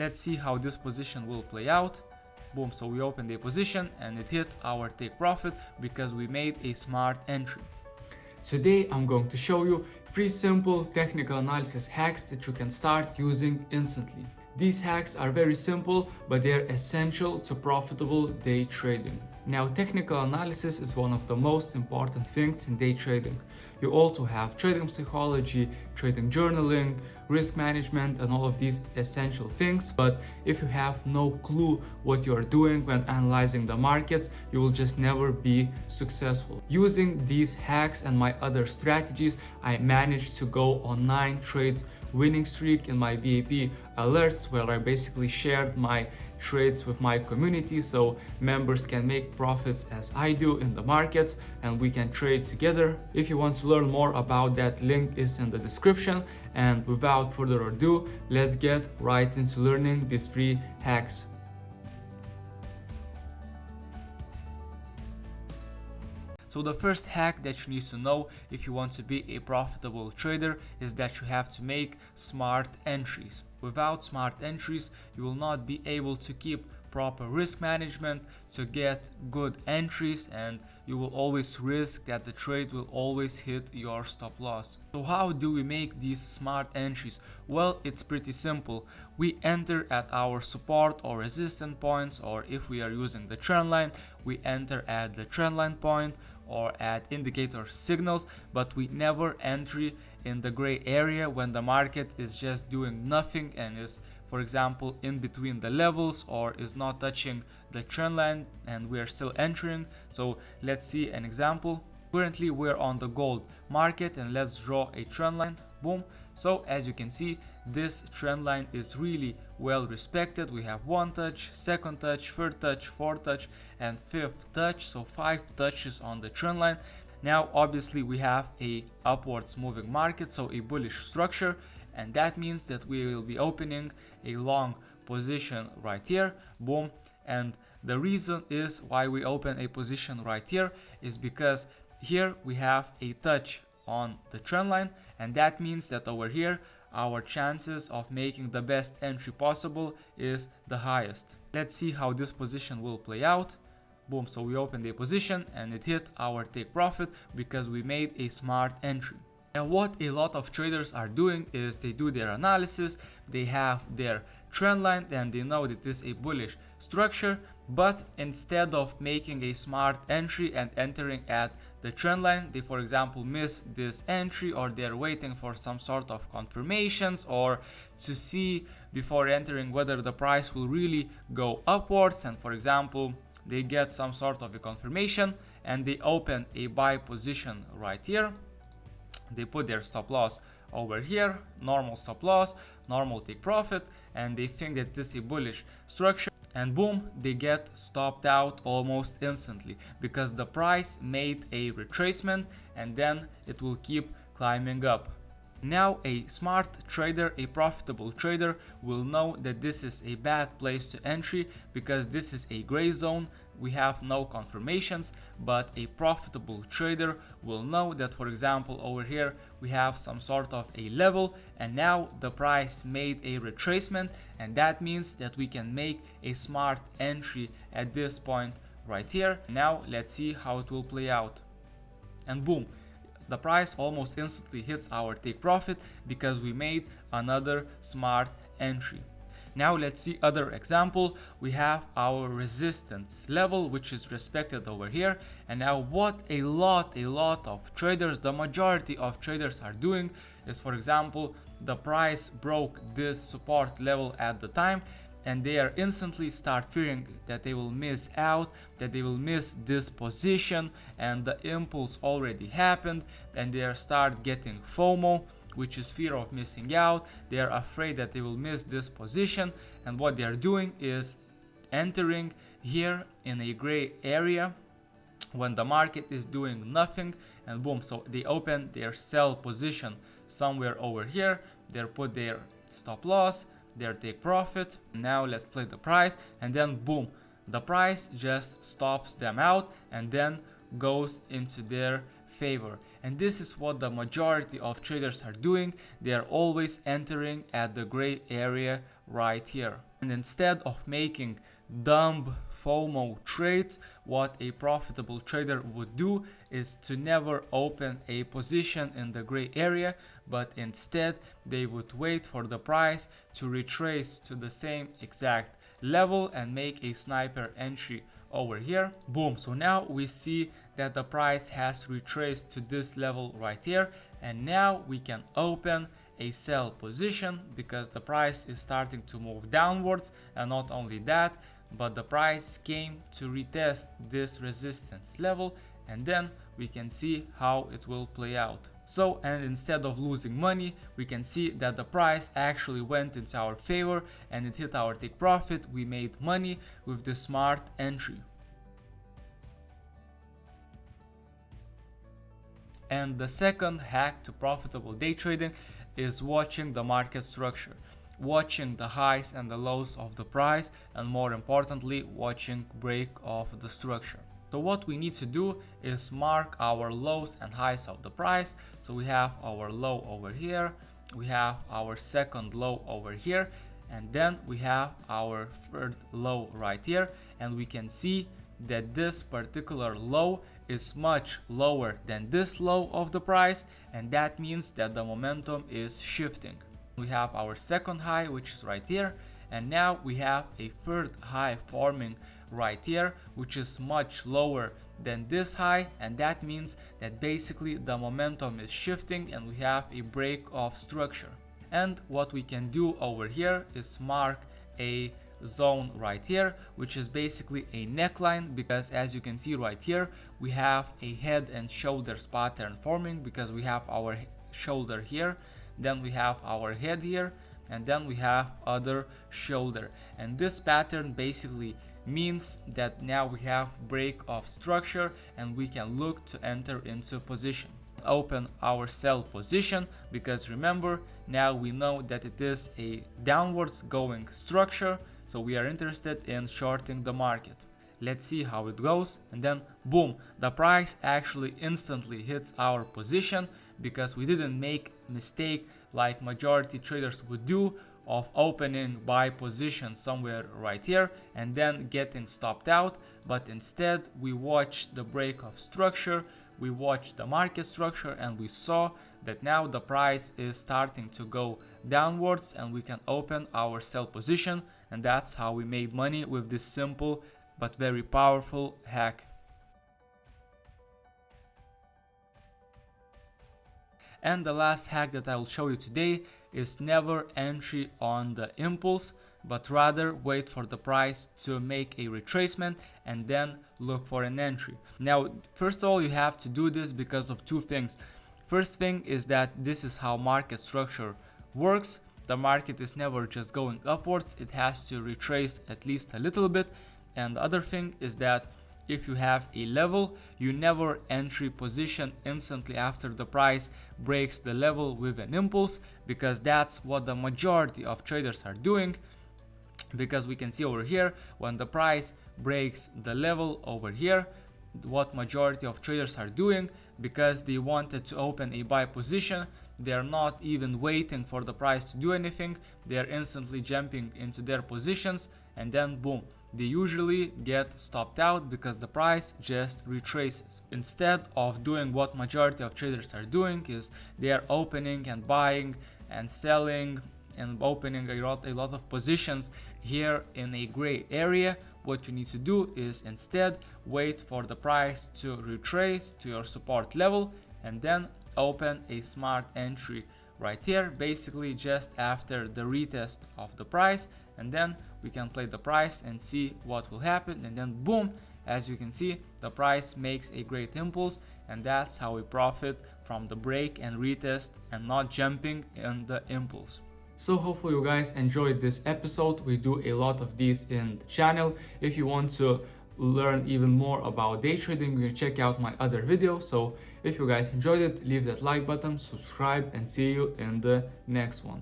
Let's see how this position will play out. Boom, so we opened a position and it hit our take profit because we made a smart entry. Today I'm going to show you 3 simple technical analysis hacks that you can start using instantly. These hacks are very simple, but they are essential to profitable day trading. Now, technical analysis is one of the most important things in day trading. You also have trading psychology, trading journaling, risk management, and all of these essential things. But if you have no clue what you are doing when analyzing the markets, you will just never be successful. Using these hacks and my other strategies, I managed to go on 9 trades winning streak in my VIP alerts, where I basically shared my trades with my community so members can make profits as I do in the markets and we can trade together. If you want to learn more about that, link is in the description. And without further ado, let's get right into learning these 3 hacks. So the first hack that you need to know if you want to be a profitable trader is that you have to make smart entries. Without smart entries, you will not be able to keep proper risk management to get good entries, and you will always risk that the trade will always hit your stop loss. So how do we make these smart entries? Well, it's pretty simple. We enter at our support or resistance points, or if we are using the trend line, we enter at the trend line point or at indicator signals, but we never enter in the gray area when the market is just doing nothing and is, for example, in between the levels or is not touching the trend line and we are still entering. So let's see an example. Currently we're on the gold market and let's draw a trend line. Boom. So as you can see, this trend line is really well respected. We have 1 touch, 2nd touch, 3rd touch, 4th touch, and 5th touch. So 5 touches on the trend line. Now obviously we have a upwards moving market, so a bullish structure, and that means that we will be opening a long position right here. Boom. And the reason is why we open a position right here is because here we have a touch on the trend line, and that means that over here our chances of making the best entry possible is the highest. Let's see how this position will play out. Boom, so we opened a position and it hit our take profit because we made a smart entry. And what a lot of traders are doing is they do their analysis, they have their trend line and they know that this is a bullish structure, but instead of making a smart entry and entering at the trend line, they for example miss this entry, or they're waiting for some sort of confirmations or to see before entering whether the price will really go upwards, and for example they get some sort of a confirmation and they open a buy position right here. They put their stop loss over here, normal stop loss, normal take profit, and they think that this is a bullish structure, and boom, they get stopped out almost instantly because the price made a retracement and then it will keep climbing up. Now a smart trader, a profitable trader, will know that this is a bad place to entry because this is a gray zone. We have no confirmations, but a profitable trader will know that, for example, over here we have some sort of a level and now the price made a retracement, and that means that we can make a smart entry at this point right here. Now let's see how it will play out. And boom, the price almost instantly hits our take profit because we made another smart entry. Now let's see other example. We have our resistance level, which is respected over here, and now what a lot of traders, the majority of traders are doing is, for example, the price broke this support level at the time and they are instantly start fearing that they will miss out, that they will miss this position, and the impulse already happened and they are start getting FOMO, which is fear of missing out. They are afraid that they will miss this position, and what they are doing is entering here in a gray area when the market is doing nothing, and boom, so they open their sell position somewhere over here. They put their stop loss, their take profit. Now let's play the price, and then boom, the price just stops them out and then goes into their favor. And this is what the majority of traders are doing. They are always entering at the gray area right here. And instead of making dumb FOMO trades, what a profitable trader would do is to never open a position in the gray area, but instead they would wait for the price to retrace to the same exact level and make a sniper entry over here. Boom. So now we see that the price has retraced to this level right here, and now we can open a sell position because the price is starting to move downwards. And not only that, but the price came to retest this resistance level, and then we can see how it will play out. So, and instead of losing money, we can see that the price actually went into our favor and it hit our take profit. We made money with the smart entry. And the second hack to profitable day trading is watching the market structure, watching the highs and the lows of the price, and more importantly, watching break of the structure. So what we need to do is mark our lows and highs of the price. So we have our low over here, we have our second low over here, and then we have our third low right here, and we can see that this particular low is much lower than this low of the price, and that means that the momentum is shifting. We have our second high, which is right here, and now we have a third high forming right here, which is much lower than this high, and that means that basically the momentum is shifting and we have a break of structure. And what we can do over here is mark a zone right here, which is basically a neckline, because as you can see right here, we have a head and shoulders pattern forming, because we have our shoulder here, then we have our head here, and then we have other shoulder. And this pattern basically means that now we have break of structure and we can look to enter into position. Open our sell position, because remember, now we know that it is a downwards going structure, so we are interested in shorting the market. Let's see how it goes, and then boom, the price actually instantly hits our position, because we didn't make mistake like majority traders would do of opening buy position somewhere right here and then getting stopped out, but instead we watched the break of structure, we watched the market structure, and we saw that now the price is starting to go downwards and we can open our sell position. And that's how we made money with this simple but very powerful hack. And the last hack that I will show you today is never entry on the impulse, but rather wait for the price to make a retracement and then look for an entry. Now, first of all, you have to do this because of two things. First thing is that this is how market structure works. The market is never just going upwards, it has to retrace at least a little bit. And the other thing is that if you have a level, you never entry position instantly after the price breaks the level with an impulse, because that's what the majority of traders are doing. Because we can see over here, when the price breaks the level over here, what majority of traders are doing, because they wanted to open a buy position, they are not even waiting for the price to do anything, they are instantly jumping into their positions, and then boom, they usually get stopped out because the price just retraces. Instead of doing what majority of traders are doing, is they are opening and buying and selling and opening a lot of positions here in a gray area. What you need to do is instead wait for the price to retrace to your support level and then open a smart entry right here, basically just after the retest of the price, and then we can play the price and see what will happen. And then boom, as you can see, the price makes a great impulse, and that's how we profit from the break and retest and not jumping in the impulse. So hopefully you guys enjoyed this episode. We do a lot of these in the channel. If you want to learn even more about day trading, you can check out my other videos. So if you guys enjoyed it, leave that like button, subscribe, and see you in the next one.